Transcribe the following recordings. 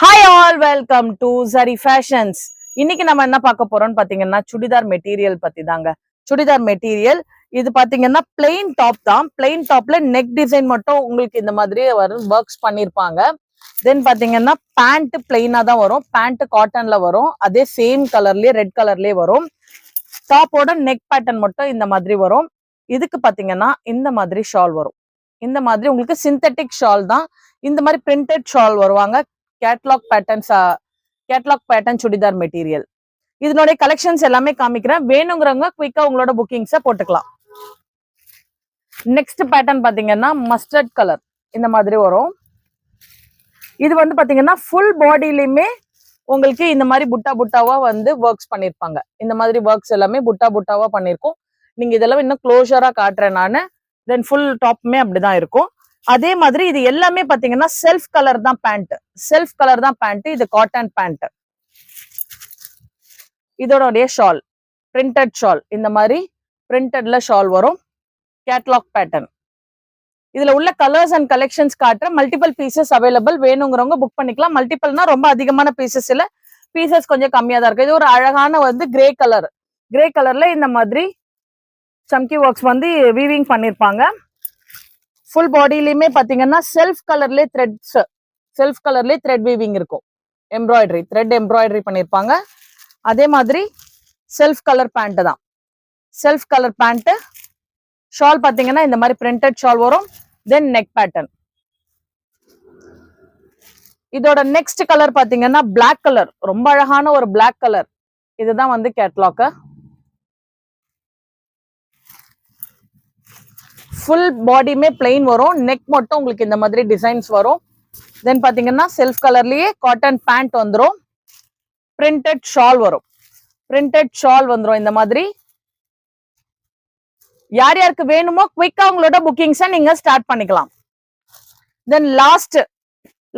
Hi all, welcome to சரி fashions. இன்னைக்கு நம்ம என்ன பார்க்க போறோம்னு பாத்தீங்கன்னா சுடிதார் மெட்டீரியல் பத்தி தாங்க. சுடிதார் மெட்டீரியல் இது பாத்தீங்கன்னா பிளெயின் டாப் தான். பிளெயின் டாப்ல நெக் டிசைன் மட்டும் உங்களுக்கு இந்த மாதிரி வரும், ஒர்க்ஸ் பண்ணிருப்பாங்க. தென் பாத்தீங்கன்னா பேண்ட் பிளெயினா தான் வரும். பேண்ட் காட்டன்ல வரும். அதே சேம் கலர்லயே ரெட் கலர்லயே வரும். டாப்போட நெக் பேட்டர்ன் மட்டும் இந்த மாதிரி வரும். இதுக்கு பாத்தீங்கன்னா இந்த மாதிரி ஷால் வரும். இந்த மாதிரி உங்களுக்கு சிந்தட்டிக் ஷால் தான். இந்த மாதிரி பிரிண்டட் ஷால் வருவாங்க. Catalogue pattern churidar material. இதனுடைய கலெக்ஷன்ஸ் எல்லாமே காமிக்கிறேன். வேணுங்கிறவங்க குயிக்கா உங்களோட புக்கிங்ஸை போட்டுக்கலாம். நெக்ஸ்ட் பேட்டர்ன் பாத்தீங்கன்னா மஸ்டர்ட் கலர் இந்த மாதிரி வரும். இது வந்து பாத்தீங்கன்னா ஃபுல் பாடியிலுமே உங்களுக்கு இந்த மாதிரி புட்டா புட்டாவா வந்து ஒர்க்ஸ் பண்ணிருப்பாங்க. இந்த மாதிரி ஒர்க்ஸ் எல்லாமே புட்டா புட்டாவா பண்ணிருக்கும். நீங்க இதெல்லாம் இன்னும் க்ளோஷரா காட்டுறேன் நானு. தென் ஃபுல் டாப்புமே அப்படிதான் இருக்கும். அதே மாதிரி இது எல்லாமே பாத்தீங்கன்னா செல்ஃப் கலர் தான் பேண்ட். இது காட்டன் பேண்ட். இதோடைய ஷால் பிரிண்டட் ஷால், இந்த மாதிரி பிரிண்டட்ல ஷால் வரும். Catalogue pattern. இதுல உள்ள கலர்ஸ் அண்ட் கலெக்ஷன்ஸ் காட்டுற மல்டிபிள் பீசஸ் அவைலபிள். வேணுங்கிறவங்க புக் பண்ணிக்கலாம். மல்டிபிள்னா ரொம்ப அதிகமான பீசஸ் இல்ல, பீசஸ் கொஞ்சம் கம்மியா தான் இருக்கு. இது ஒரு அழகான வந்து கிரே கலர்ல இந்த மாதிரி சம்கி ஒர்க்ஸ் வந்து வீவிங் பண்ணிருப்பாங்க. ஃபுல் பாடியிலுமே பாத்தீங்கன்னா செல்ஃப் கலர்லயே த்ரெட் வீவிங் இருக்கும். த்ரெட் எம்ப்ராய்டரி பண்ணிருப்பாங்க. அதே மாதிரி செல்ஃப் கலர் பேண்ட் தான். Self colour pant. ஷால் பாத்தீங்கன்னா இந்த மாதிரி பிரிண்டட் ஷால் வரும். Then neck pattern. இதோட நெக்ஸ்ட் கலர் பாத்தீங்கன்னா பிளாக் கலர். ரொம்ப அழகான ஒரு பிளாக் கலர். இதுதான் வந்து கேட்லாக். ஃபுல் பாடியுமே பிளெயின் வரும். நெக் மட்டும் உங்களுக்கு இந்த மாதிரி டிசைன்ஸ் வரும். தென் பாத்தீங்கன்னா செல்ஃப் கலர்லயே காட்டன் பேண்ட் வந்துடும். பிரிண்டட் ஷால் வரும். இந்த மாதிரி. யார் யாருக்கு வேணுமோ குயிக்கா உங்களோட புக்கிங்ஸை நீங்க ஸ்டார்ட் பண்ணிக்கலாம். தென்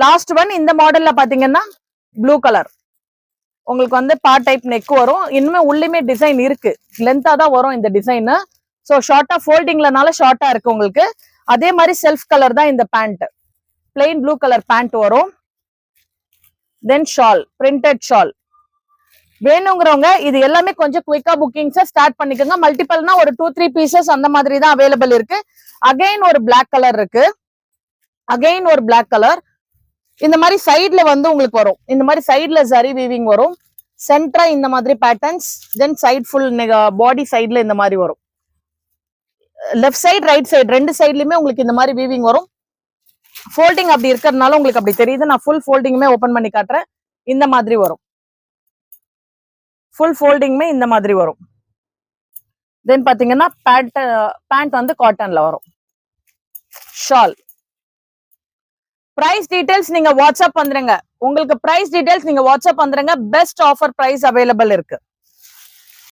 லாஸ்ட் ஒன் இந்த மாடல்ல பாத்தீங்கன்னா ப்ளூ கலர். உங்களுக்கு வந்து பார்ட் டைப் நெக் வரும். இன்னுமே உள்ளுமே டிசைன் இருக்கு. லென்த்தா தான் வரும் இந்த டிசைன். ஸோ ஷார்ட்டா ஃபோல்டிங்லனால ஷார்ட்டா இருக்கு உங்களுக்கு. அதே மாதிரி செல்ஃப் கலர் தான் இந்த pant. Plain blue colour pant வரும். Then shawl, printed shawl. வேணுங்கிறவங்க இது எல்லாமே கொஞ்சம் குயிக்கா புக்கிங்ஸை ஸ்டார்ட் பண்ணிக்கோங்க. மல்டிபிள்னா ஒரு 2-3 பீசஸ் அந்த மாதிரி தான் அவைலபிள் இருக்கு. அகைன் ஒரு பிளாக் கலர். இந்த மாதிரி சைட்ல வந்து உங்களுக்கு வரும். இந்த மாதிரி சைட்ல ஜரி வீவிங் வரும். சென்டரா இந்த மாதிரி பேட்டர்ன்ஸ். தென் சைட் ஃபுல் பாடி சைட்ல இந்த மாதிரி வரும். லெஃப்ட் சைடு ரைட் சைடு ரெண்டு சைட்லயுமே உங்களுக்கு இந்த மாதிரி வீவிங் வரும். ஃபோல்டிங் அப்படி இருக்கிறதுனால உங்களுக்கு அப்படி தெரியுது. நான் ஃபுல் ஃபோல்டிங்குமே ஓபன் பண்ணி காட்டுறேன். இந்த மாதிரி வரும். ஃபுல் ஃபோல்டிங்குமே இந்த மாதிரி வரும். தென் பாத்தீங்கன்னா பேண்ட் வந்து காட்டன்ல வரும். ஷால். பிரைஸ் டீடைல்ஸ் நீங்க வாட்ஸ்அப் வந்துருங்க. உங்களுக்கு பிரைஸ் டீடைல்ஸ் நீங்க வாட்ஸ்அப் வந்துருங்க. பெஸ்ட் ஆஃபர் பிரைஸ் அவைலபிள் இருக்கு.